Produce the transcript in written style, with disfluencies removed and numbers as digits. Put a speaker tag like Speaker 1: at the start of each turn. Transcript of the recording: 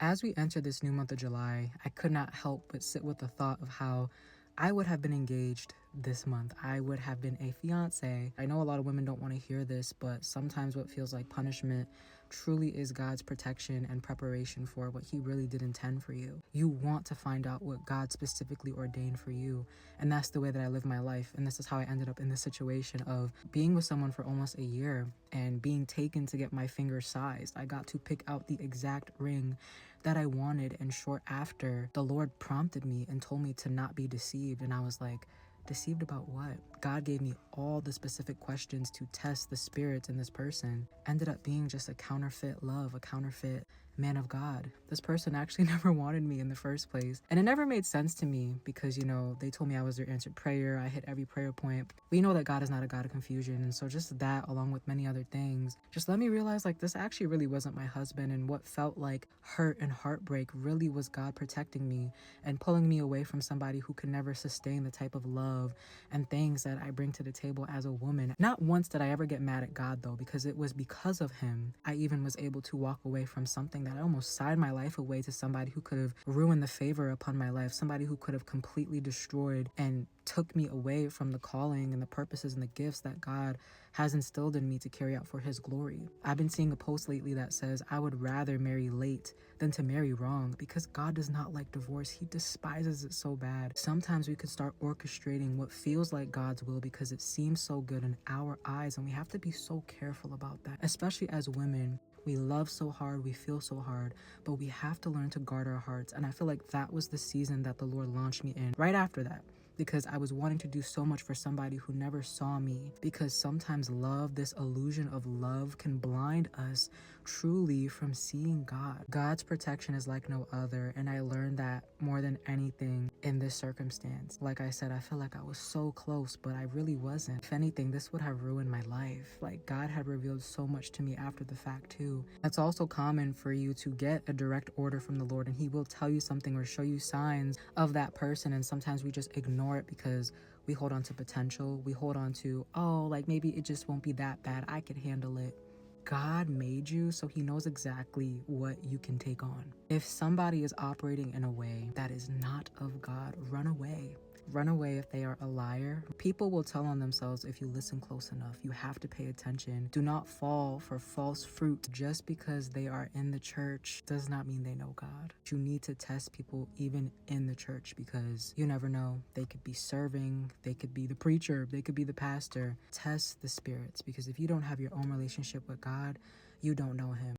Speaker 1: As we enter this new month of July, I could not help but sit with the thought of how I would have been engaged this month. I would have been a fiance. I know a lot of women don't want to hear this, but sometimes what feels like punishment truly is God's protection and preparation for what He really did intend for you. You want to find out what God specifically ordained for you. And that's the way that I live my life. And this is how I ended up in this situation of being with someone for almost a year and being taken to get my finger sized. I got to pick out the exact ring that I wanted. And short after, the Lord prompted me and told me to not be deceived. And I was like, deceived about what? God gave me all the specific questions to test the spirits in this person. Ended up being just a counterfeit love, a counterfeit man of God. This person actually never wanted me in the first place. And it never made sense to me because, they told me I was their answered prayer. I hit every prayer point. We know that God is not a God of confusion. And so just that, along with many other things, just let me realize like this actually really wasn't my husband. And what felt like hurt and heartbreak really was God protecting me and pulling me away from somebody who could never sustain the type of love and things that I bring to the table as a woman. Not once did I ever get mad at God though, because it was because of him I even was able to walk away from something that I almost sighed my life away to somebody who could have ruined the favor upon my life, somebody who could have completely destroyed and took me away from the calling and the purposes and the gifts that God has instilled in me to carry out for His glory. I've been seeing a post lately that says, I would rather marry late than to marry wrong, because God does not like divorce. He despises it so bad. Sometimes we could start orchestrating what feels like God's will because it seems so good in our eyes, and we have to be so careful about that, especially as women. We love so hard, we feel so hard, but we have to learn to guard our hearts. And I feel like that was the season that the Lord launched me in right after that, because I was wanting to do so much for somebody who never saw me. Because sometimes love, this illusion of love, can blind us truly from seeing God. God's protection is like no other, and I learned that more than anything in this circumstance. Like I said, I feel like I was so close, but I really wasn't. If anything, this would have ruined my life. Like, God had revealed so much to me after the fact too. It's also common for you to get a direct order from the Lord, and He will tell you something or show you signs of that person, and sometimes we just ignore it because we hold on to potential. We hold on to, oh, like maybe it just won't be that bad. I could handle it. God made you so He knows exactly what you can take on. If somebody is operating in a way that is not of God, run away. Run away if they are a liar. People will tell on themselves if you listen close enough. You have to pay attention. Do not fall for false fruit. Just because they are in the church does not mean they know God. You need to test people even in the church, because you never know. They could be serving, they could be the preacher, they could be the pastor. Test the spirits, because if you don't have your own relationship with God, you don't know Him.